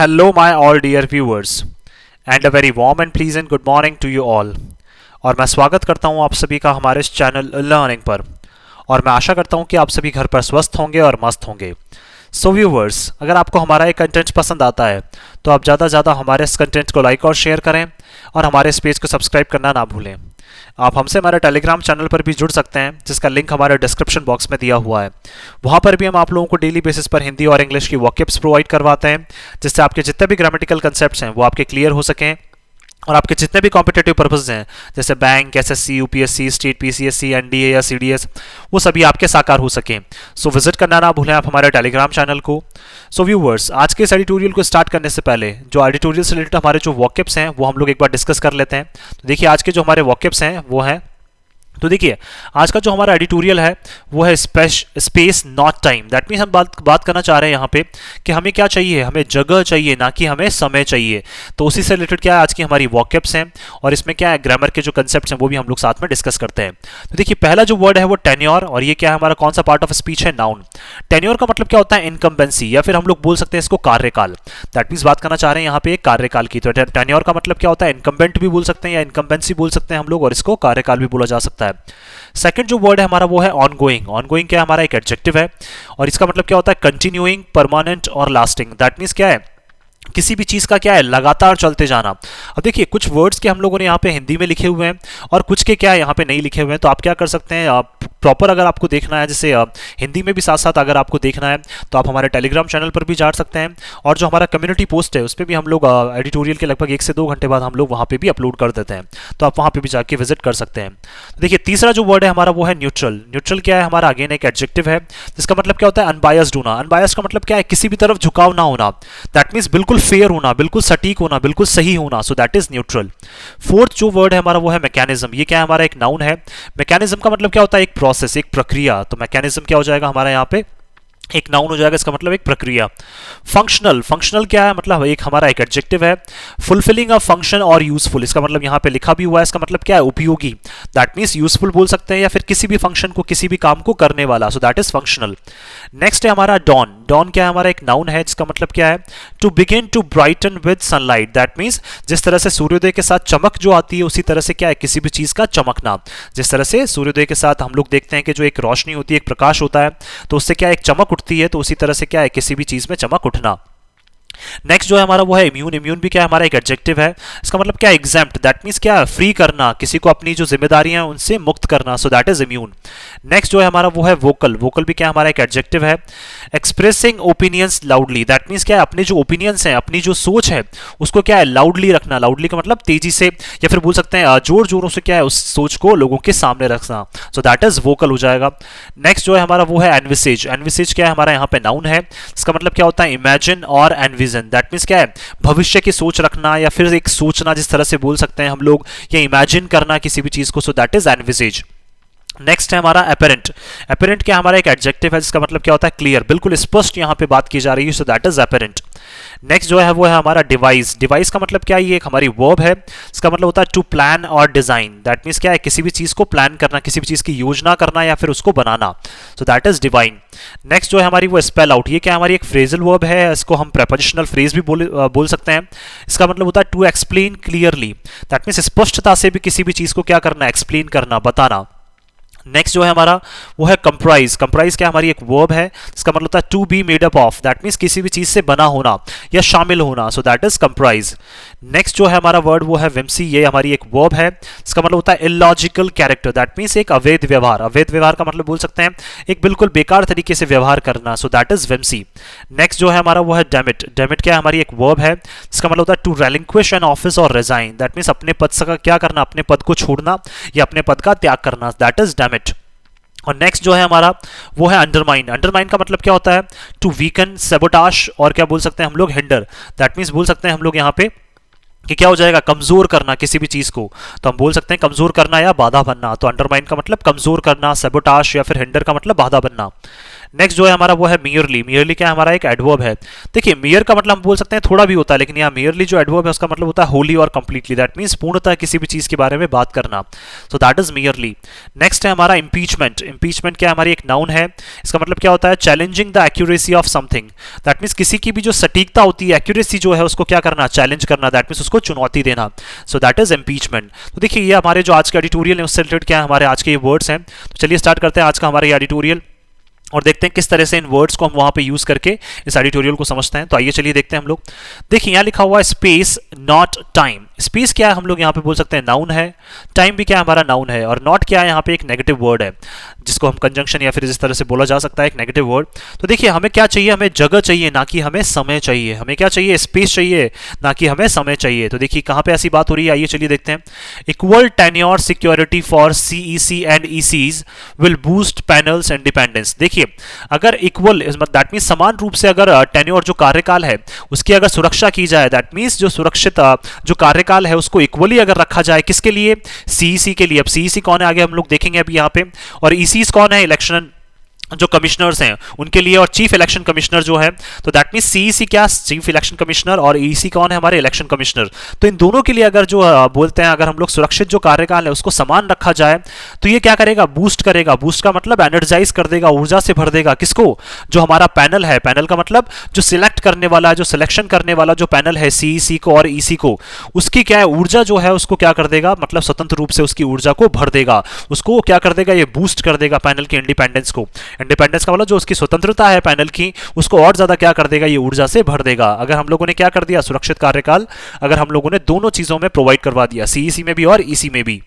Hello, my all dear viewers, and a very warm and pleasant good morning to you all. और मैं स्वागत करता हूं आप सभी का हमारे इस चैनल लर्निंग पर, और मैं आशा करता हूं कि आप सभी घर पर स्वस्थ होंगे और मस्त होंगे। सो व्यूवर्स, अगर आपको हमारा ये कंटेंट पसंद आता है तो आप ज़्यादा से ज़्यादा हमारे इस कंटेंट को लाइक और शेयर करें और हमारे इस पेज को सब्सक्राइब करना ना भूलें। आप हमसे हमारे टेलीग्राम चैनल पर भी जुड़ सकते हैं, जिसका लिंक हमारे डिस्क्रिप्शन बॉक्स में दिया हुआ है। वहाँ पर भी हम आप लोगों को डेली बेसिस पर हिंदी और इंग्लिश की वॉकैब्स प्रोवाइड करवाते हैं, जिससे आपके जितने भी ग्रामेटिकल कंसेप्ट्स हैं वो आपके क्लियर हो सकें और आपके जितने भी कॉम्पिटेटिव पर्पस हैं जैसे bank, SSC, UPSC, state PCSC, NDA या सीडीएस, वो सभी आपके साकार हो सकें। सो विजिट करना ना भूलें आप हमारे टेलीग्राम चैनल को। सो व्यूवर्स, आज के इस एडिटोरियल को स्टार्ट करने से पहले जो एडिटोरियल से रिलेटेड हमारे जो वॉकैब्स हैं वो हम लोग एक बार डिस्कस कर लेते हैं। तो देखिए, आज के जो हमारे वॉकैब्स हैं वो हैं, तो देखिए आज का जो हमारा एडिटोरियल है वो है space not time. That means हम बात करना चाह रहे हैं यहाँ पे कि हमें क्या चाहिए, हमें जगह चाहिए, ना कि हमें समय चाहिए। तो उसी से रिलेटेड क्या है आज की हमारी वॉकैब्स हैं, और इसमें क्या है ग्रामर के जो कंसेप्ट्स हैं वो भी हम लोग साथ में डिस्कस करते हैं। तो देखिए, पहला जो वर्ड है वो टेन्योर, और ये क्या है हमारा कौन सा पार्ट ऑफ स्पीच है, नाउन। टेन्योर का मतलब क्या होता है, इनकम्बेंसी, या फिर हम लोग बोल सकते हैं इसको कार्यकाल। दैट मीन्स बात करना चाह रहे हैं यहाँ पे कार्यकाल की। तो टेन्योर का मतलब क्या होता है, इनकम्बेंट भी बोल सकते हैं या इनकम्बेंसी बोल सकते हैं हम लोग, और इसको कार्यकाल भी बोला जा सकता है। सेकंड जो वर्ड है हमारा वो है ऑनगोइंग। ऑनगोइंग क्या है, हमारा एक एडजेक्टिव है, और इसका मतलब क्या होता है, कंटिन्यूइंग, परमानेंट और लास्टिंग। दैट मीन्स क्या है, किसी भी चीज का क्या है, लगातार चलते जाना। अब देखिए, कुछ वर्ड्स के हम लोगों ने यहाँ पे हिंदी में लिखे हुए हैं और कुछ के क्या है यहाँ पे नहीं लिखे हुए हैं। तो आप क्या कर सकते हैं, प्रॉपर अगर आपको देखना है, जैसे हिंदी में भी साथ साथ अगर आपको देखना है तो आप हमारे टेलीग्राम चैनल पर भी जा सकते हैं, और जो हमारा कम्युनिटी पोस्ट है उस पर भी हम लोग एडिटोरियल के लगभग 1 से 2 घंटे बाद हम लोग वहाँ पे भी अपलोड कर देते हैं, तो आप वहाँ पे भी जाके विजिट कर सकते हैं। देखिए, तीसरा जो वर्ड है हमारा वो है न्यूट्रल। न्यूट्रल क्या है हमारा, अगेन एक एडजेक्टिव है, जिसका मतलब क्या होता है, अनबायस्ड होना। अनबायस्ड का मतलब क्या है, किसी भी तरफ झुकाव ना होना। दैट मीन्स बिल्कुल फेयर होना, बिल्कुल सटीक होना, बिल्कुल सही होना। So that is neutral. Fourth जो वर्ड है हमारा वो है मैकेनिज्म। ये क्या है हमारा, एक नाउन है। मैकेनिज्म का मतलब क्या होता है, एक प्रोसेस, एक प्रक्रिया। तो मैकेनिज्म क्या हो जाएगा हमारा यहाँ पे, एक नाउन हो जाएगा, इसका मतलब एक प्रक्रिया। फंक्शनल, फंक्शनल क्या है, मतलब एक हमारा एक एडजेक्टिव है। फुलफिलिंग अ फंक्शन और यूजफुल, इसका मतलब यहाँ पे लिखा भी हुआ है, इसका मतलब क्या है, उपयोगी। दैट मीन्स यूजफुल बोल सकते हैं, या फिर किसी भी फंक्शन को, किसी भी काम को करने वाला। सो दैट इज फंक्शनल। नेक्स्ट है हमारा डॉन। डॉन क्या है हमारा, एक नाउन है, जिसका मतलब क्या है, to begin to brighten with sunlight. That means जिस तरह से सूर्योदय के साथ चमक जो आती है, उसी तरह से क्या है, किसी भी चीज का चमकना। जिस तरह से सूर्योदय के साथ हम लोग देखते हैं कि जो एक रोशनी होती है, एक प्रकाश होता है, तो उससे क्या एक चमक उठती है, तो उसी तरह से क्या है, किसी भी चीज में चमक उठना। नेक्स्ट जो है हमारा वो है इम्यून। इम्यून भी क्या है हमारा, एक एडजेक्टिव है, इसका मतलब क्या है, एग्जेम्प्ट। दैट मीन्स क्या है, फ्री करना, किसी को अपनी जो जिम्मेदारियां हैं उनसे मुक्त करना। So that is immune. Next जो है हमारा वो है वोकल। वोकल भी क्या हमारा एक एडजेक्टिव है, expressing opinions loudly. That means क्या है, अपने जो ओपिनियंस हैं, अपनी जो सोच है उसको क्या है, लाउडली रखना। लाउडली का मतलब तेजी से, या फिर बोल सकते हैं जोर जोरों से क्या है, उस सोच को लोगों के सामने रखना। सो दैट इज वोकल हो जाएगा। नेक्स्ट जो है हमारा वो है एनविसेज। एनविसेज क्या है हमारा यहाँ पे नाउन है, इसका मतलब क्या होता है, इमेजिन और एनविजन। दैट मीन्स क्या है, भविष्य की सोच रखना, या फिर एक सोचना, जिस तरह से बोल सकते हैं हम लोग, या इमेजिन करना किसी भी चीज को। सो दैट इज एनविसेज। नेक्स्ट है हमारा एपेरेंट। एपेरेंट क्या हमारा एक एडजेक्टिव है, जिसका मतलब क्या होता है, क्लियर, बिल्कुल स्पष्ट यहाँ पे बात की जा रही है। सो दैट इज एपेरेंट। नेक्स्ट जो है वो है हमारा डिवाइस। डिवाइस का मतलब क्या है, ये एक हमारी वर्ब है, इसका मतलब होता है टू प्लान और डिजाइन। दैट मीन्स क्या है, किसी भी चीज को प्लान करना, किसी भी चीज की योजना करना, या फिर उसको बनाना। So that is divine. Next जो है हमारी वो स्पेल आउट। ये क्या हमारी एक फ्रेजल वर्ब है, इसको हम प्रेपोजिशनल फ्रेज भी बोल सकते हैं। इसका मतलब होता है to explain clearly. That means स्पष्टता से भी किसी भी चीज को क्या करना, एक्सप्लेन करना, बताना। नेक्स्ट जो है हमारा वो है कंप्राइज। कंप्राइज क्या हमारी एक वर्ब है, इसका मतलब होता है to be made up of. That means किसी भी चीज से बना होना या शामिल होना। So that is comprise. Next जो है हमारा वर्ड वो है विम्सी। ये हमारी एक वर्ब है, इसका मतलब होता है इलॉजिकल कैरेक्टर। दैट मीन्स एक अवैध व्यवहार। अवैध व्यवहार का मतलब बोल सकते हैं एक बिल्कुल बेकार तरीके से व्यवहार करना। So that is whimsy. Next जो है हमारा वो है डेमिट। डेमिट क्या हमारी एक वर्ब है, इसका मतलब होता है टू रेलिंक्विश एन ऑफिस और रिजाइन। दैट मीन्स अपने पद से क्या करना, अपने पद को छोड़ना या अपने पद का त्याग करना। That is demat. और नेक्स्ट जो है हमारा वो है अंडरमाइन। अंडरमाइन का मतलब क्या होता है, टू वीकन, सेबोटाश, और क्या बोल सकते हैं हम लोग, हिंडर। दैट मीन्स बोल सकते हैं हम लोग यहाँ पे कि क्या हो जाएगा, कमजोर करना किसी भी चीज को। तो हम बोल सकते हैं कमजोर करना या बाधा बनना। तो अंडरमाइन का मतलब कमजोर करना, सेबोटाश या फिर हिंडर का मतलब बाधा बनना। नेक्स्ट जो है हमारा वो है मियरली। मियरली क्या है हमारा एक एडवर्ब है। देखिए मियर का मतलब हम बोल सकते हैं थोड़ा भी होता है, लेकिन यहाँ मियरली जो एडवर्ब है उसका मतलब होता है होली और कंप्लीटली, दैट मींस पूर्णतः किसी भी चीज के बारे में बात करना। So that is merely. Next है हमारा इंपीचमेंट। इंपीचमेंट क्या है हमारी एक नाउन है। इसका मतलब क्या होता है challenging the accuracy of something, that means किसी की भी जो सटीकता होती है, एक्यूरेसी जो है उसको क्या करना, चैलेंज करना, दैट मींस उसको चुनौती देना। सो दैट इज इंपीचमेंट। तो देखिए ये हमारे जो आज के एडिटोरियल है उससे रिलेटेड क्या है हमारे आज के ये वर्ड्स हैं। तो चलिए स्टार्ट करते हैं आज का हमारा ये एडिटोरियल और देखते हैं किस तरह से इन वर्ड्स को हम वहां पे यूज करके इस एडिटोरियल को समझते हैं। तो आइए चलिए देखते हैं हम लोग। देखिए यहाँ लिखा हुआ है स्पेस नॉट टाइम। स्पेस क्या है हम लोग यहाँ पे बोल सकते हैं नाउन है, टाइम भी क्या है हमारा नाउन है, और नॉट क्या है यहाँ पे एक नेगेटिव वर्ड है जिसको हम कंजंक्शन या फिर इस तरह से बोला जा सकता है एक नेगेटिव वर्ड। तो देखिए हमें क्या चाहिए, हमें जगह चाहिए ना कि हमें समय चाहिए। हमें क्या चाहिए, स्पेस चाहिए ना कि हमें समय चाहिए। तो देखिए कहाँ पे ऐसी बात हो रही है, आइए चलिए देखते हैं। Equal tenure security for CEC and ECs will boost panels independence. देखिए अगर इक्वल दैट मीन्स समान रूप से अगर टेन्योर जो कार्यकाल है उसकी अगर सुरक्षा की जाए, दैट मीन्स जो सुरक्षित जो कार्यकाल है उसको इक्वली अगर रखा जाए, किसके लिए, सीईसी के लिए। अब सीईसी कौन है आगे हम लोग देखेंगे अभी यहाँ पे, और ईसीज कौन है, इलेक्शन जो कमिश्नर्स हैं उनके लिए, और चीफ इलेक्शन कमिश्नर जो है। तो दैट मींस सीईसी क्या, चीफ इलेक्शन कमिश्नर, और ईसी कौन है हमारे इलेक्शन कमिश्नर। तो इन दोनों के लिए अगर जो बोलते हैं अगर हम लोग सुरक्षित जो कार्यकाल है उसको समान रखा जाए तो ये क्या करेगा, बूस्ट करेगा। बूस्ट का मतलब एनर्जाइज कर देगा, ऊर्जा से भर देगा किसको, जो हमारा पैनल है। पैनल का मतलब जो सिलेक्ट करने वाला, जो सिलेक्शन करने वाला जो पैनल है सीईसी को और ईसी को, उसकी क्या है ऊर्जा जो है उसको क्या कर देगा, मतलब स्वतंत्र रूप से उसकी ऊर्जा को भर देगा, उसको क्या कर देगा, ये बूस्ट कर देगा पैनल की इंडिपेंडेंस को। इंडिपेंडेंस का मतलब जो उसकी स्वतंत्रता है पैनल की उसको और ज्यादा क्या कर देगा, ये ऊर्जा से भर देगा। अगर हम लोगों ने क्या कर दिया, सुरक्षित कार्यकाल अगर हम लोगों ने दोनों चीजों में प्रोवाइड करवा दिया, सीईसी में भी और ईसी में भी।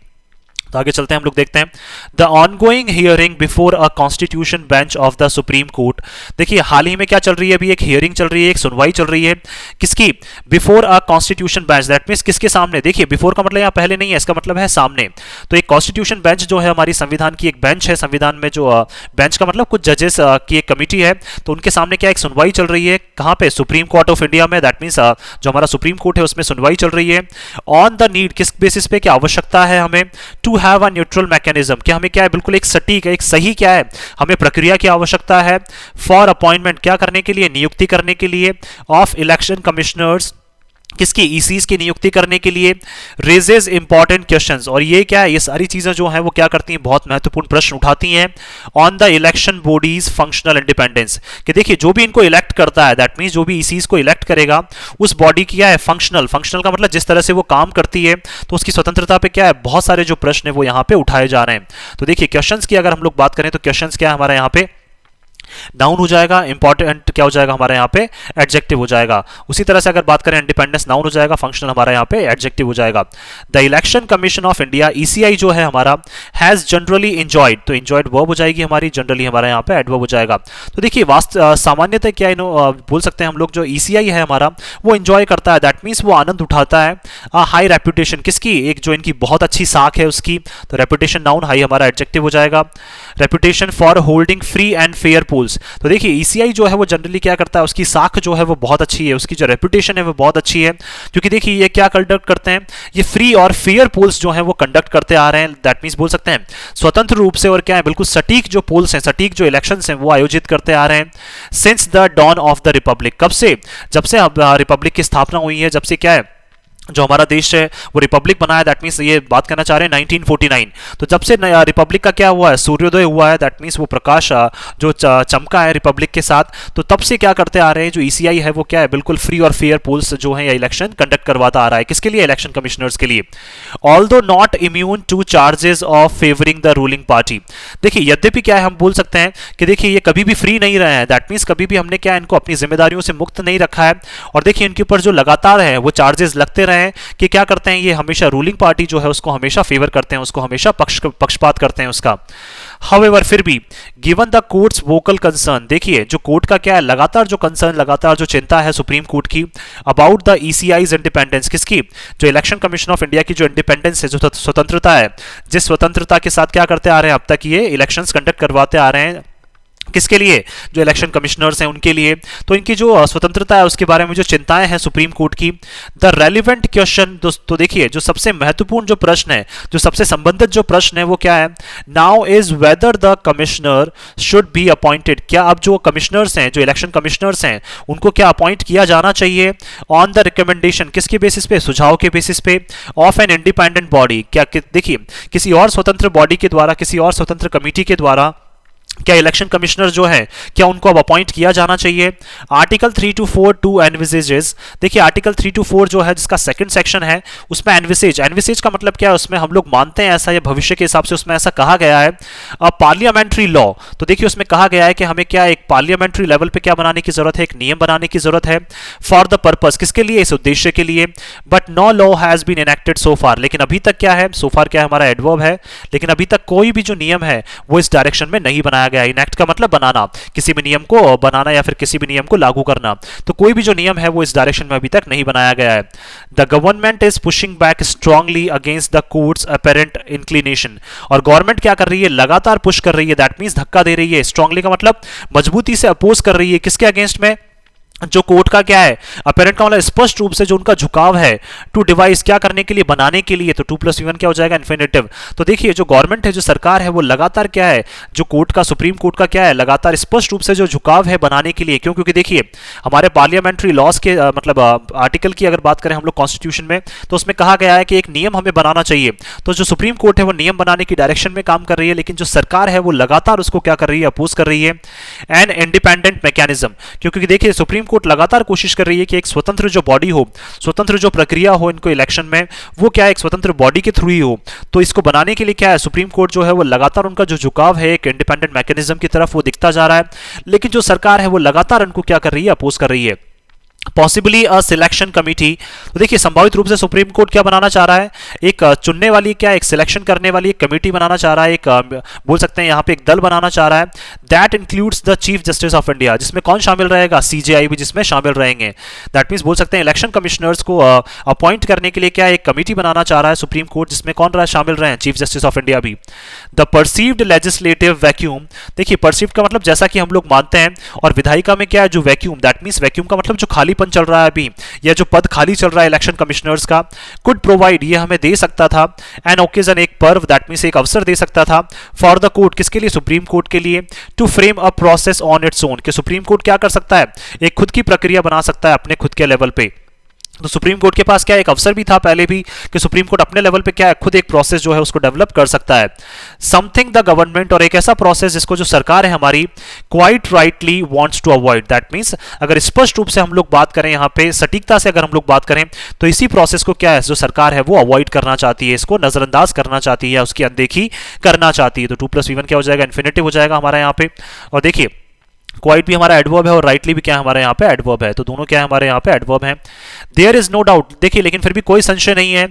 तो आगे चलते हैं हम लोग देखते हैं the ongoing hearing before a constitution bench of the supreme court. देखिए हाल ही में क्या चल रही है, अभी एक हियरिंग चल रही है, एक सुनवाई चल रही है किसकी, before a constitution bench, that means किसके सामने। देखिए बिफोर का मतलब यहाँ पहले नहीं है, इसका मतलब है सामने। तो एक कॉन्स्टिट्यूशन बेंच जो है हमारी संविधान की एक बेंच है, संविधान में जो बेंच का मतलब कुछ जजेस की एक कमिटी है, तो उनके सामने क्या एक सुनवाई चल रही है, कहाँ पे, सुप्रीम कोर्ट ऑफ इंडिया में। दैट मींस जो हमारा सुप्रीम कोर्ट है उसमें सुनवाई चल रही है। ऑन द नीड, किस बेसिस पे, क्या आवश्यकता है हमें, to have a neutral mechanism, कि हमें क्या है बिल्कुल एक सटीक, एक सही क्या है, हमें प्रक्रिया की आवश्यकता है। फॉर अपॉइंटमेंट, क्या करने के लिए, नियुक्ति करने के लिए। ऑफ इलेक्शन कमिश्नर्स, किसकी, ईसीज की नियुक्ति करने के लिए। रेजेज इंपॉर्टेंट क्वेश्चंस, और ये क्या है, ये सारी चीजें जो हैं वो क्या करती हैं, बहुत महत्वपूर्ण प्रश्न उठाती हैं। On the election bodies functional independence, कि देखिए जो भी इनको इलेक्ट करता है, दैट मींस जो भी ईसीज को इलेक्ट करेगा उस बॉडी की क्या है, फंक्शनल। फंक्शनल का मतलब जिस तरह से वो काम करती है, तो उसकी स्वतंत्रता पे क्या है, बहुत सारे जो प्रश्न है वो यहाँ पे उठाए जा रहे हैं। तो देखिए क्वेश्चंस की अगर हम लोग बात करें तो क्वेश्चंस क्या है हमारा यहाँ पे, नाउन हो जाएगा, इंपॉर्टेंट क्या हो जाएगा हमारे यहाँ पे, एडजेक्टिव हो जाएगा। उसी तरह से अगर बात करें इंडिपेंडेंस नाउन हो जाएगा, फंक्शनल हमारा यहाँ पे एडजेक्टिव हो जाएगा। The election commission of India ECI जो है हमारा, हैज जनरली एंजॉयड, तो एंजॉयड वर्ब हो जाएगी हमारी, जनरली हमारा यहाँ पे एडवर्ब हो जाएगा। तो देखिए सामान्यतः क्या बोल सकते हैं हम लोग, जो ईसीआई है हमारा वो एंजॉय करता है, दैट मीन्स वो आनंद उठाता है। हाई रेपुटेशन, किसकी, एक जो इनकी बहुत अच्छी साख है उसकी, तो रेपुटेशन नाउन, हाई हमारा एडजेक्टिव हो जाएगा। Reputation for holding free and fair polls, तो देखिए ईसीआई जो है वो जनरली क्या करता है, उसकी साख जो है वो बहुत अच्छी है, उसकी जो रेपुटेशन है वो बहुत अच्छी है, क्योंकि देखिए ये क्या कंडक्ट करते हैं, ये फ्री और फेयर पोल्स जो है वो कंडक्ट करते आ रहे हैं। दैट मींस बोल सकते हैं स्वतंत्र रूप से और क्या है, बिल्कुल सटीक जो पोल्स हैं, सटीक जो इलेक्शंस हैं वो आयोजित करते आ रहे हैं। Since the dawn of the republic, कब से, जब से रिपब्लिक की स्थापना हुई है, जब से क्या है जो हमारा देश है वो रिपब्लिक बना है, दैट मींस ये बात करना चाह रहे हैं 1949। तो जब से रिपब्लिक का क्या हुआ है, सूर्योदय हुआ है, दैट मींस वो प्रकाश जो चमका है रिपब्लिक के साथ, तो तब से क्या करते आ रहे हैं, जो ईसीआई है वो क्या है, बिल्कुल फ्री और फेयर पोल्स जो है या इलेक्शन कंडक्ट करवाता आ रहा है, किसके लिए, इलेक्शन कमिश्नर्स के लिए। Although not immune two charges of favouring the ruling party, देखिए यद्यपि क्या है हम बोल सकते हैं कि देखिए ये कभी भी फ्री नहीं रहे हैं, दैट मींस कभी भी हमने क्या इनको अपनी जिम्मेदारियों से मुक्त नहीं रखा है, और देखिए इनके ऊपर जो लगातार है वो चार्जेस लगते रहे हैं कि क्या करते हैं, ये हमेशा रूलिंग पार्टी जो है उसको हमेशा फेवर करते हैं, उसको हमेशा पक्षपात करते हैं उसका। हाउएवर, फिर भी, given the courts vocal concern, देखिए जो कोर्ट का क्या है, लगातार जो कंसर्न, लगातार जो चिंता है सुप्रीम कोर्ट की, अबाउट द ईसीआईज इंडिपेंडेंस, किसकी, जो इलेक्शन कमीशन ऑफ इंडिया की जो इंडिपेंडेंस है, जो स्वतंत्रता है, जिस स्वतंत्रता के साथ क्या करते आ रहे हैं अब तक ये इलेक्शंस कंडक्ट करवाते आ रहे हैं, किसके लिए? जो इलेक्शन कमिश्नर्स हैं उनके लिए। तो इनकी जो स्वतंत्रता है उसके बारे में जो चिंताएं हैं सुप्रीम कोर्ट की। द रेलिवेंट क्वेश्चन, तो देखिए जो सबसे महत्वपूर्ण जो प्रश्न है, जो सबसे संबंधित जो प्रश्न है वो क्या है? Now is whether the commissioner should be appointed, क्या अब जो कमिश्नर्स हैं, जो इलेक्शन कमिश्नर्स हैं, उनको क्या अपॉइंट किया जाना चाहिए? ऑन द रिकमेंडेशन, किसके बेसिस पे? सुझाव के बेसिस पे। ऑफ एन इंडिपेंडेंट बॉडी, क्या देखिए किसी और स्वतंत्र बॉडी के द्वारा, किसी और स्वतंत्र कमिटी के द्वारा क्या इलेक्शन कमिश्नर जो है क्या उनको अब अपॉइंट किया जाना चाहिए? आर्टिकल 324 टू एनविसेजेस, देखिए आर्टिकल 324 जो है जिसका सेकंड सेक्शन है उसमें एनविसेज का मतलब क्या है? उसमें हम लोग मानते हैं ऐसा, या भविष्य के हिसाब से उसमें ऐसा कहा गया है पार्लियामेंट्री लॉ। तो देखिए उसमें कहा गया है कि हमें क्या एक पार्लियामेंट्री लेवल पे क्या बनाने की जरूरत है? एक नियम बनाने की जरूरत है। फॉर द पर्पस, किसके लिए? इस उद्देश्य के लिए। But no law has been enacted so far, लेकिन अभी तक क्या है? सो फार क्या है? हमारा एडवर्ब है, लेकिन अभी तक कोई भी जो नियम है वो इस डायरेक्शन में नहीं बनाया गया। इनेक्ट का मतलब बनाना, किसी भी नियम को बनाना या फिर किसी भी नियम को लागू करना। तो कोई भी जो नियम है वो इस डायरेक्शन में अभी तक नहीं बनाया गया है। The government is pushing back strongly against the courts apparent inclination, और गवर्नमेंट क्या कर रही है? लगातार पुश कर रही है, दैट मींस धक्का दे रही है। स्ट्रांगली का मतलब मजबूती से अपोज कर रही है, किसके अगेंस्ट में? जो कोर्ट का क्या है? अपेरेंट का मतलब स्पष्ट रूप से जो उनका झुकाव है टू डिवाइस, क्या करने के लिए? बनाने के लिए। तो 2+1 क्या हो जाएगा? इन्फिनेटिव। तो देखिए जो गवर्नमेंट है, जो सरकार है, वो लगातार क्या है? जो कोर्ट का, सुप्रीम कोर्ट का क्या है? लगातार स्पष्ट रूप से जो झुकाव है बनाने के लिए। क्यों? क्योंकि देखिए हमारे पार्लियामेंट्री लॉज के मतलब आर्टिकल की अगर बात करें हम लोग कॉन्स्टिट्यूशन में, तो उसमें कहा गया है कि एक नियम हमें बनाना चाहिए। तो जो सुप्रीम कोर्ट है वो नियम बनाने की डायरेक्शन में काम कर रही है, लेकिन जो सरकार है वो लगातार उसको क्या कर रही है? अपोज कर रही है। एन इंडिपेंडेंट मैकेनिज्म, क्योंकि देखिए सुप्रीम कोर्ट लगातार कोशिश कर रही है कि एक स्वतंत्र जो बॉडी हो, स्वतंत्र जो प्रक्रिया हो इनको इलेक्शन में, वो क्या है? एक स्वतंत्र बॉडी के थ्रू ही हो। तो इसको बनाने के लिए क्या है? सुप्रीम कोर्ट जो है वो लगातार उनका जो झुकाव है एक इंडिपेंडेंट मैकेनिज्म की तरफ वो दिखता जा रहा है, लेकिन जो सरकार है वो लगातार उनको क्या कर रही है? अपोज कर रही है। पॉसिबली अ सिलेक्शन कमिटी, तो देखिए संभावित रूप से सुप्रीम कोर्ट क्या बनाना चाह रहा है? एक चुनने वाली, क्या एक सिलेक्शन करने वाली एक कमेटी बनाना चाह रहा है, एक बोल सकते हैं यहाँ पे एक दल बनाना चाह रहा है। That includes the chief justice of India, जिसमें कौन शामिल रहेगा? सीजेआई भी जिसमें शामिल रहेंगे। दैट मीन्स बोल सकते हैं इलेक्शन कमिश्नर्स को अपॉइंट करने के लिए क्या एक कमेटी बनाना चाह रहा है सुप्रीम कोर्ट, जिसमें कौन रहा शामिल रहे? चीफ जस्टिस ऑफ इंडिया भी। द परसीव्ड लेजिस्लेटिव वैक्यूम, देखिए परसीव्ड का मतलब जैसा कि हम लोग मानते हैं, और विधायिका में क्या है? जो वैक्यूम, दैट मीन्स वैक्यूम का मतलब जो खालीपन चल रहा है अभी, या जो पद खाली चल रहा है इलेक्शन कमिश्नर्स का, कुड प्रोवाइड, ये हमें दे सकता था, एन ओकेजन, एक पर्व, दैट मींस एक अवसर दे सकता था, फॉर द कोर्ट, किसके लिए? सुप्रीम कोर्ट के लिए, to frame a process on its own, कि सुप्रीम कोर्ट क्या कर सकता है? एक खुद की प्रक्रिया बना सकता है अपने खुद के लेवल पे। तो सुप्रीम कोर्ट के पास क्या एक अवसर भी था पहले भी कि सुप्रीम कोर्ट अपने लेवल पे क्या है? खुद एक प्रोसेस जो है उसको डेवलप कर सकता है। समथिंग द गवर्नमेंट, और एक ऐसा प्रोसेस जिसको जो सरकार है हमारी quite rightly wants to avoid, that means अगर स्पष्ट रूप से हम लोग बात करें यहाँ पे सटीकता से अगर हम लोग बात करें तो इसी प्रोसेस को क्या है जो सरकार है वो अवॉइड करना चाहती है, इसको नजरअंदाज करना चाहती है, उसकी अनदेखी करना चाहती है। तो 2+1 क्या हो जाएगा? इन्फिनेटिव हो जाएगा हमारा यहाँ पे। और देखिए क्वाइट भी हमारा एडवर्ब है और राइटली भी क्या है हमारे यहाँ पे एडवर्ब है, तो दोनों क्या है हमारे यहाँ पे एडवर्ब है। देयर इज नो डाउट, देखिए लेकिन फिर भी कोई संशय नहीं है,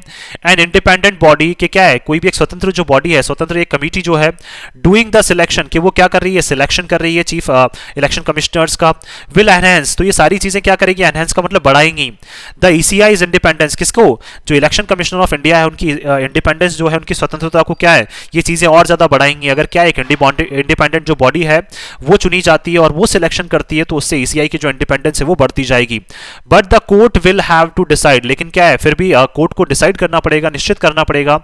एन इंडिपेंडेंट बॉडी के क्या है? कोई भी एक स्वतंत्र जो बॉडी है, स्वतंत्र एक कमिटी जो है, डूइंग द सिलेक्शन, कि वो क्या कर रही है? सिलेक्शन कर रही है चीफ इलेक्शन कमिश्नर्स का, विल एनहेंस, तो ये सारी चीजें क्या करेगी? एनहेंस का मतलब बढ़ाएंगी। द ईसीआईज इंडिपेंडेंस, किसको? जो इलेक्शन कमिश्नर ऑफ इंडिया है उनकी इंडिपेंडेंस जो है, उनकी स्वतंत्रता को क्या है? ये चीजें और ज्यादा बढ़ाएंगी। अगर क्या एक इंडिपेंडेंट जो बॉडी है वो चुनी जाती है और वो सिलेक्शन करती है तो उससे ईसीआई की जो इंडिपेंडेंस है वो बढ़ती जाएगी। But the court will have to decide, लेकिन क्या है फिर भी कोर्ट को डिसाइड करना पड़ेगा, निश्चित करना पड़ेगा,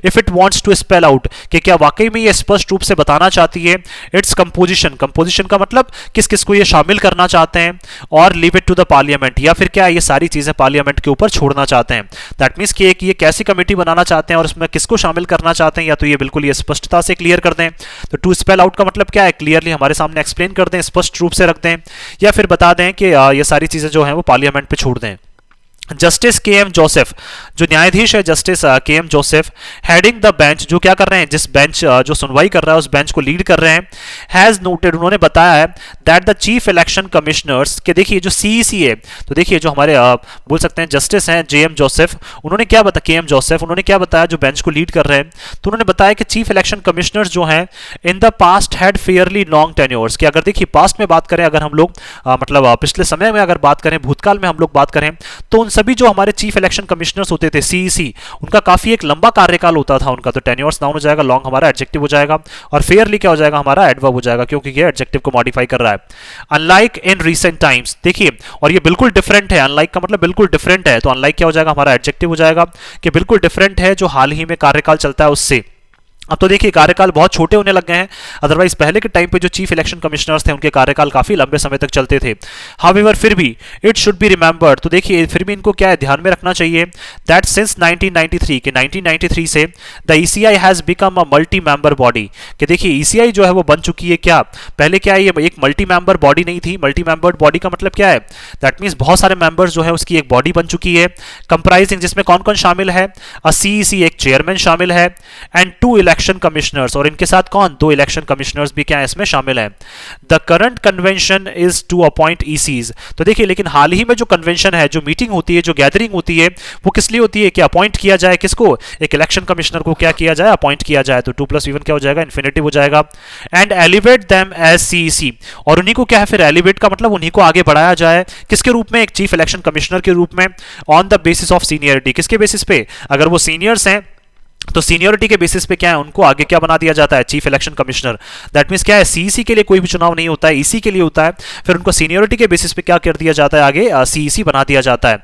if it wants to spell out, कि क्या वाकई में ये स्पष्ट रूप से बताना चाहती है इट्स कंपोजिशन, कंपोजिशन का मतलब किस किस को ये शामिल करना चाहते हैं, और leave it to the parliament, या फिर क्या ये सारी चीजें पार्लियामेंट के ऊपर छोड़ना चाहते हैं। दैट मींस कि एक ये कैसी कमेटी बनाना चाहते हैं और उसमें किसको शामिल करना चाहते हैं, या तो ये बिल्कुल ये स्पष्टता से क्लियर कर दें। तो टू स्पेल आउट का मतलब क्या है? क्लियरली हमारे सामने एक्सप्लेन कर दें, स्पष्ट रूप से रख दें, या फिर बता दें कि ये सारी चीजें जो हैं वो पार्लियामेंट पे छोड़ दें। जस्टिस के एम जोसेफ, जो न्यायाधीश है justice K M Joseph, heading the bench, जो क्या कर रहे हैं? जिस बेंच जो सुनवाई कर रहा है उस बेंच को लीड कर रहे हैं, हैज नोटेड, उन्होंने बताया है, that the chief election commissioners, के देखिए जो सीईसी है, तो देखिए जो हमारे बोल सकते हैं जस्टिस हैं जे एम जोसेफ, उन्होंने क्या बताया? के एम जोसेफ, उन्होंने क्या बताया जो बेंच को लीड कर रहे हैं? तो उन्होंने बताया कि चीफ इलेक्शन कमिश्नर्स जो हैं in the past had Fairlie long tenures, कि अगर देखिए पास्ट में बात करें, अगर हम लोग मतलब पिछले समय में अगर बात करें, भूतकाल में हम लोग बात करें, तो उन सभी जो हमारे चीफ इलेक्शन कमिश्नर्स होते थे सीईसी, उनका काफी एक लंबा कार्यकाल होता था उनका, तो टेन्योर्स नाउन हो जाएगा, लॉन्ग हमारा एडजेक्टिव हो जाएगा, और फेयरली क्या हो जाएगा हमारा एडवर्ब हो जाएगा, क्योंकि ये एडजेक्टिव को मॉडिफाई कर रहा है। अनलाइक इन रीसेंट टाइम्स, देखिए, और ये बिल्कुल डिफरेंट है, अनलाइक का मतलब बिल्कुल डिफरेंट है, तो अनलाइक क्या हो जाएगा हमारा एडजेक्टिव हो जाएगा कि बिल्कुल डिफरेंट है जो हाल ही में कार्यकाल चलता है उससे। अब तो देखिए कार्यकाल बहुत छोटे होने लग गए हैं, अदरवाइज पहले के टाइम पे जो चीफ इलेक्शन कमिश्नर्स थे उनके कार्यकाल काफी लंबे समय तक चलते थे। हाउएवर फिर भी इट शुड बी रिमेंबर्ड, तो देखिए फिर भी इनको क्या है ध्यान में रखना चाहिए, दैट सिंस 1993 के 1993 से the ECI has become a multi member body, कि देखिए ईसीआई जो है वो बन चुकी है क्या, पहले क्या है ये एक मल्टी मेंबर बॉडी नहीं थी, मल्टी मेंबर्ड बॉडी का मतलब क्या है, दैट मींस बहुत सारे मेंबर्स जो है उसकी एक बॉडी बन चुकी है, कंप्राइजिंग जिसमें कौन कौन शामिल है, अ सीईसी एक चेयरमैन शामिल है, एंड 2 इलेक्शन कमिश्नर्स, और इनके साथ कौन 2 इलेक्शन कमिश्नर्स भी क्या है इसमें शामिल है। The current convention is to appoint ECs, तो देखिए लेकिन हाल ही में जो कन्वेंशन है, जो मीटिंग होती है, जो गैदरिंग होती है, वो किस लिए होती है कि अपॉइंट किया जाए किसको, एक इलेक्शन कमिश्नर को क्या किया जाए, अपॉइंट किया जाए, तो 2+V1 क्या हो जाएगा इन्फिनिटिव हो जाएगा, and elevate them as CEC, और उन्हीं को क्या है फिर एलिवेट का मतलब उन्हीं को आगे बढ़ाया जाए किसके रूप में, एक चीफ इलेक्शन कमिश्नर के रूप में, on the basis of seniority, किसके बेसिस पे, अगर वो सीनियर्स हैं तो सीनियरिटी के बेसिस पे क्या है उनको आगे क्या बना दिया जाता है, chief election commissioner. That means क्या है सीईसी के लिए कोई भी चुनाव नहीं होता है, ईसी के लिए होता है, फिर उनको सीनियरिटी के बेसिस पे क्या कर दिया जाता है, आगे सीईसी बना दिया जाता है।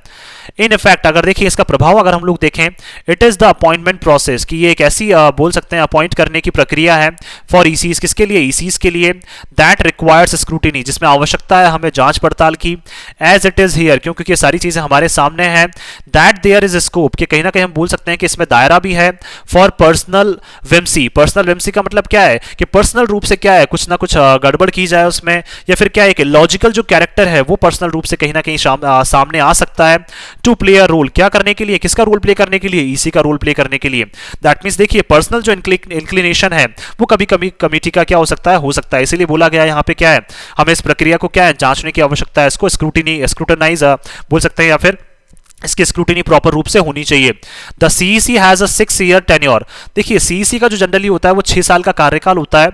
इन इफेक्ट अगर देखिए इसका प्रभाव अगर हम लोग देखें, it is the appointment process, कि ये एक ऐसी बोल सकते हैं अपॉइंट करने की प्रक्रिया है फॉर ईसीज, किसके लिए, ईसीज के लिए, दैट रिक्वायर्स स्क्रूटिनी, जिसमें आवश्यकता है हमें जांच पड़ताल की, एज इट इज हियर, क्योंकि ये सारी चीजें हमारे सामने हैं, दैट देयर इज स्कोप, कि कहीं ना कहीं हम बोल सकते हैं कि इसमें दायरा भी है, फॉर पर्सनल विम्सी, पर्सनल विम्सी का मतलब क्या है कि पर्सनल रूप से क्या है कुछ ना कुछ गड़बड़ की जाए उसमें, या फिर क्या है कि लॉजिकल जो कैरेक्टर है वो पर्सनल रूप से कहीं ना कहीं सामने आ सकता है, टू प्ले अ रोल, क्या करने के लिए, किसका रोल प्ले करने के लिए, ईसी का रोल प्ले करने के लिए। दैट मींस देखिए पर्सनल जो इंक्लिनेशन है वो कभी कभी कमिटी का क्या हो सकता है, इसीलिए बोला गया यहाँ पे क्या है हमें इस प्रक्रिया को क्या है जांचने की आवश्यकता है, इसको स्क्रूटनाइज बोल सकते हैं, या फिर इसकी स्क्रूटिनी प्रॉपर रूप से होनी चाहिए। The CEC has a 6 year tenure, देखिए सीईसी का जो जनरली होता है वो 6 साल का कार्यकाल होता है,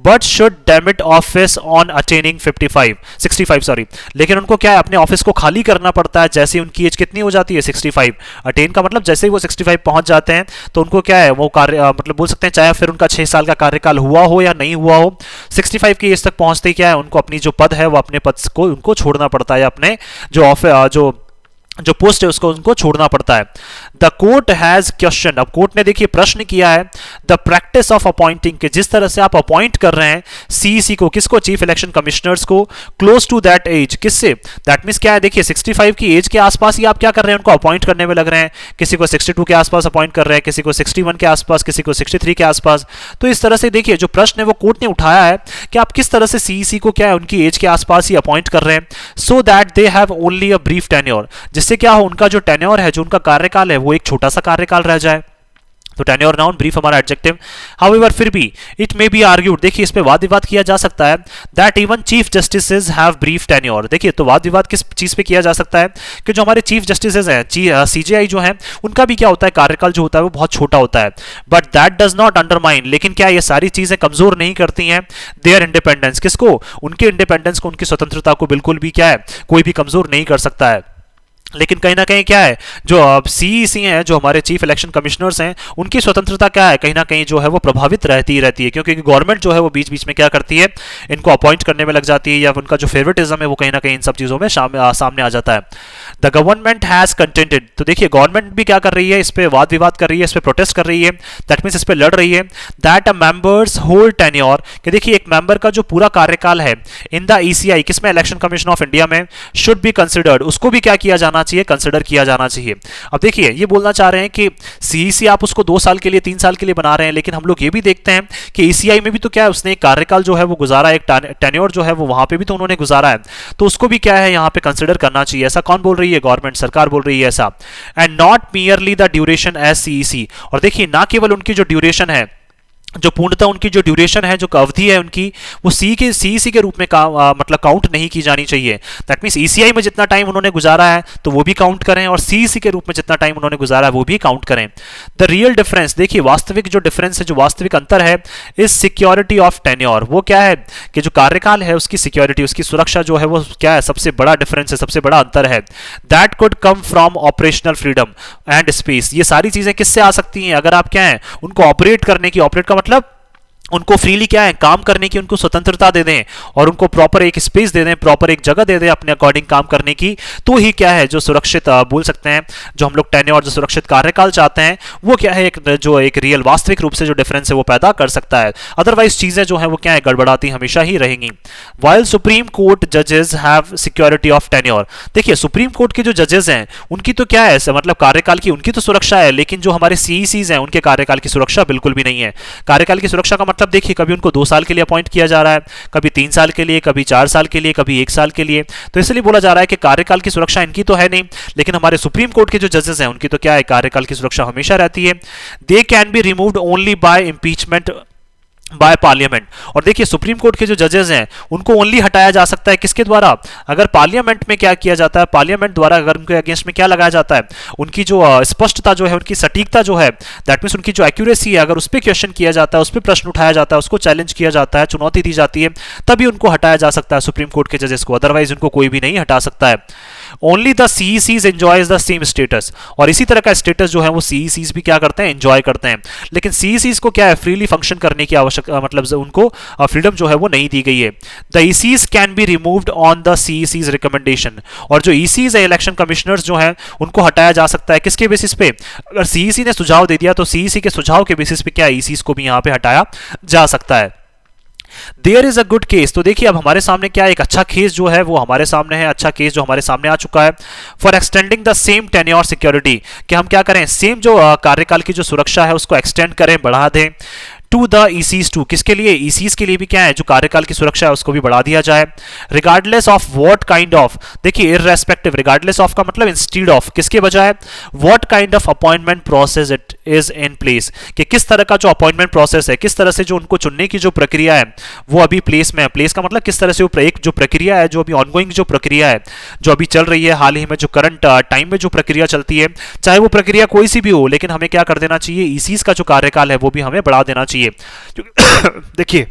but should demat office on attaining 65 sorry, लेकिन उनको क्या है अपने ऑफिस को खाली करना पड़ता है जैसे उनकी एज कितनी हो जाती है 65, अटेन का मतलब जैसे ही वो 65 पहुंच जाते हैं तो उनको क्या है वो कार्य मतलब बोल सकते हैं चाहे फिर उनका 6 साल का कार्यकाल हुआ हो या नहीं हुआ हो, 65 की एज तक पहुंचते ही क्या है उनको अपनी जो पद है वो अपने पद को उनको छोड़ना पड़ता है, अपने जो जो पोस्ट है उसको उनको छोड़ना पड़ता है। द कोर्ट हैज क्वेश्चन, अब कोर्ट ने देखिए प्रश्न किया है द प्रैक्टिस ऑफ अपॉइंटिंग, के जिस तरह से आप अपॉइंट कर रहे हैं सीईसी को, किसको, चीफ इलेक्शन कमिश्नर्स को, क्लोज टू दैट एज, किससे, दैट मींस क्या है देखिए 65 की एज के आसपास ही आप क्या कर रहे हैं उनको अपॉइंट करने में लग रहे हैं, किसी को 62 के आसपास अपॉइंट कर रहे हैं, किसी को 61 के आसपास, किसी को 63 के आसपास। तो इस तरह से देखिए जो प्रश्न है वो कोर्ट ने उठाया है कि आप किस तरह से सीईसी को क्या है उनकी एज के आसपास ही अपॉइंट कर रहे हैं, so that they have only a brief tenure, जिससे क्या हो उनका जो टेन्योर है, जो उनका कार्यकाल है वो एक छोटा सा कार्यकाल रह जाए। तो टेन्योर नाउन, ब्रीफ हमारा एडजेक्टिव। हाउएवर फिर भी इट मे बी आर्ग्यूड, देखिए इस पे वाद विवाद किया जा सकता है, that even chief justices have brief tenure, देखिए तो वाद विवाद किस चीज पे किया जा सकता है कि जो हमारे चीफ जस्टिसेस हैं सीजेआई जो है उनका भी क्या होता है कार्यकाल जो होता है वो बहुत छोटा होता है, but that does not undermine, लेकिन क्या ये सारी चीजें कमजोर नहीं करती हैं देयर इंडिपेंडेंस, किसको, उनके इंडिपेंडेंस को, उनकी स्वतंत्रता को बिल्कुल भी क्या है कोई भी कमजोर नहीं कर सकता है। लेकिन कहीं ना कहीं क्या है जो सीईसी हैं, जो हमारे चीफ इलेक्शन कमिश्नर्स हैं, उनकी स्वतंत्रता क्या है कहीं ना कहीं जो है वो प्रभावित रहती है, क्योंकि गवर्नमेंट जो है वो बीच बीच में क्या करती है इनको अपॉइंट करने में लग जाती है, या उनका जो फेवरेटिज्म है वो कहीं ना कहीं इन सब चीजों में सामने आ जाता है। द गवर्नमेंट हैज कंटेंटेड, तो देखिए गवर्नमेंट भी क्या कर रही है, इस पे वाद विवाद कर रही है, इस पे प्रोटेस्ट कर रही है, दैट मींस इस पे लड़ रही है, that a members whole tenure, कि देखिए एक मेंबर का जो पूरा कार्यकाल है इन द ईसीआई, किसमें, इलेक्शन कमीशन ऑफ इंडिया में, शुड बी कंसिडर्ड, उसको भी क्या किया जाना चाहिए, कंसिडर किया जाना चाहिए। अब देखिए ये बोलना चाह रहे हैं कि सीईसी आप उसको 2 साल के लिए 3 साल के लिए बना रहे हैं, लेकिन हम लोग ये भी देखते हैं कि ईसीआई में भी तो क्या है उसने एक कार्यकाल जो है वो गुजारा, एक टेन्योर जो है वो वहां पे भी तो उन्होंने गुजारा है, तो उसको भी क्या है यहाँ पे कंसिडर करना चाहिए। ऐसा कौन बोल रही है, गवर्नमेंट, सरकार बोल रही है ऐसा। And not merely the duration as CEC, और देखिए ना केवल उनकी जो ड्यूरेशन है जो पूर्णतः उनकी जो ड्यूरेशन है, जो अवधि है उनकी, वो सीईसी के रूप में मतलब काउंट नहीं की जानी चाहिए। दैट मीन्स ईसीआई में जितना टाइम उन्होंने गुजारा है तो वो भी काउंट करें, और सीईसी के रूप में जितना टाइम उन्होंने गुजारा है वो भी काउंट करें। द रियल डिफरेंस, देखिए वास्तविक जो डिफरेंस है, जो वास्तविक अंतर है, इज सिक्योरिटी ऑफ टेन्योर। वो क्या है कि जो कार्यकाल है उसकी सिक्योरिटी, उसकी सुरक्षा जो है वो क्या है, सबसे बड़ा डिफरेंस है, सबसे बड़ा अंतर है। That could come from operational freedom and space. ये सारी चीजें किससे आ सकती हैं, अगर आप क्या है उनको ऑपरेट करने की, ऑपरेट का मतलब उनको फ्रीली क्या है काम करने की उनको स्वतंत्रता दे दें, और उनको प्रॉपर एक स्पेस दे दें, प्रॉपर एक जगह दे दें अपने अकॉर्डिंग काम करने की, तो ही क्या है जो सुरक्षित बोल सकते हैं, जो हम लोग टेन्योर, जो सुरक्षित कार्यकाल चाहते हैं, वो क्या है जो एक रियल वास्तविक रूप से जो डिफरेंस है वो पैदा कर सकता है। अदरवाइज चीजें जो है वो क्या है गड़बड़ाती हमेशा ही रहेंगी। वाइल सुप्रीम कोर्ट जजेस हैव सिक्योरिटी ऑफ टेन्योर, देखिए सुप्रीम कोर्ट के जो जजेस हैं उनकी तो क्या है मतलब कार्यकाल की उनकी तो सुरक्षा है, लेकिन जो हमारे सीईसीज हैं उनके कार्यकाल की सुरक्षा बिल्कुल भी नहीं है। कार्यकाल की सुरक्षा का मतलब देखिए कभी उनको 2 साल के लिए अपॉइंट किया जा रहा है, कभी 3 साल के लिए, कभी 4 साल के लिए, कभी 1 साल के लिए, तो इसलिए बोला जा रहा है कि कार्यकाल की सुरक्षा इनकी तो है नहीं, लेकिन हमारे सुप्रीम कोर्ट के जो जजेस हैं उनकी तो क्या है कार्यकाल की सुरक्षा हमेशा रहती है। They can be removed only by impeachment by parliament. और देखिए सुप्रीम कोर्ट के जो जजेस हैं उनको ओनली हटाया जा सकता है किसके द्वारा, अगर पार्लियामेंट में क्या किया जाता है, पार्लियामेंट द्वारा अगर उनके अगेंस्ट में क्या लगाया जाता है, उनकी जो स्पष्टता जो है, उनकी सटीकता जो है, दैट मीन्स उनकी जो एक्यूरेसी है, अगर उस पर क्वेश्चन किया जाता है, उस पर प्रश्न उठाया जाता है, उसको चैलेंज किया जाता है, चुनौती दी जाती है, तभी उनको हटाया जा सकता है सुप्रीम कोर्ट के जजेस को, अदरवाइज उनको कोई भी नहीं हटा सकता है। ओनली द सीईसीज एंजॉयज द सेम स्टेटस, और इसी तरह का स्टेटस जो है वो सीईसीज भी क्या करते हैं, एंजॉय करते हैं, लेकिन सीईसीज को क्या है फ्रीली फंक्शन करने की आवश्यकता, मतलब उनको फ्रीडम जो है वो नहीं दी गई है। The ECs can be removed on the सीईसीज रिकमेंडेशन, और जो ईसीज है इलेक्शन कमिश्नर्स जो है उनको हटाया जा सकता है किसके बेसिस पे, अगर सीईसी ने सुझाव दे दिया तो सीईसी के सुझाव के बेसिस पे क्या ईसीज को भी यहां पे हटाया जा सकता है। There is a good case, तो देखिए अब हमारे सामने क्या एक अच्छा केस जो है वो हमारे सामने है, अच्छा केस जो हमारे सामने आ चुका है। For extending the same tenure security, कि हम क्या करें सेम जो कार्यकाल की जो सुरक्षा है उसको एक्सटेंड करें, बढ़ा दें टू द ईसीज टू, किसके लिए, ईसीज के लिए भी क्या है जो कार्यकाल की सुरक्षा है उसको भी बढ़ा दिया जाए। Regardless of what kind of, देखिए इररेस्पेक्टिव, रिगार्डलेस ऑफ का मतलब इंस्टीड ऑफ, किसके बजाय, what kind of appointment process it is in place, कि किस तरह का जो अपॉइंटमेंट प्रोसेस है, किस तरह से जो उनको चुनने की जो प्रक्रिया है वो अभी प्लेस में है। प्लेस का मतलब किस तरह से वो एक जो प्रक्रिया है, जो अभी ऑनगोइंग जो प्रक्रिया है, जो अभी चल रही है हाल ही में, जो करंट टाइम में जो प्रक्रिया चलती है, चाहे वो प्रक्रिया कोई सी भी हो, लेकिन हमें क्या कर देना चाहिए, ईसीज का जो कार्यकाल है वो भी हमें बढ़ा देना चाहिए। देखिए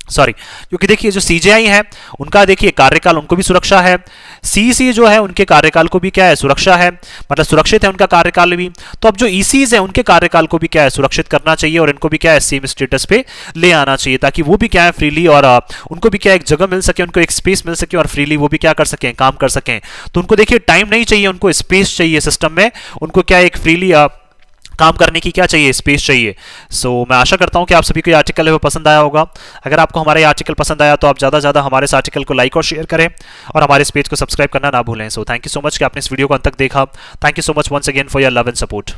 क्योंकि देखिए जो सीजेआई है उनका देखिए कार्यकाल, उनको भी सुरक्षा है, सीईसी जो है उनके कार्यकाल को भी क्या है सुरक्षा है, मतलब सुरक्षित है उनका कार्यकाल भी, तो अब जो ईसीज है उनके कार्यकाल को भी क्या है सुरक्षित करना चाहिए, और इनको भी क्या है सेम स्टेटस पे ले आना चाहिए, ताकि वो भी क्या है फ्रीली, और उनको भी क्या एक जगह मिल सके, उनको एक स्पेस मिल सके, और फ्रीली वो भी क्या कर सकें, काम कर सकें। तो उनको देखिए टाइम नहीं चाहिए, उनको स्पेस चाहिए सिस्टम में, उनको क्या एक फ्रीली काम करने की क्या चाहिए, स्पेस चाहिए। सो मैं आशा करता हूं कि आप सभी को ये आर्टिकल है वो पसंद आया होगा। अगर आपको हमारा ये आर्टिकल पसंद आया तो आप ज़्यादा से ज़्यादा हमारे इस आर्टिकल को लाइक और शेयर करें, और हमारे इस पेज को सब्सक्राइब करना ना भूलें। So thank you so much कि आपने इस वीडियो को अंत तक देखा। Thank you so much once again for your love and support.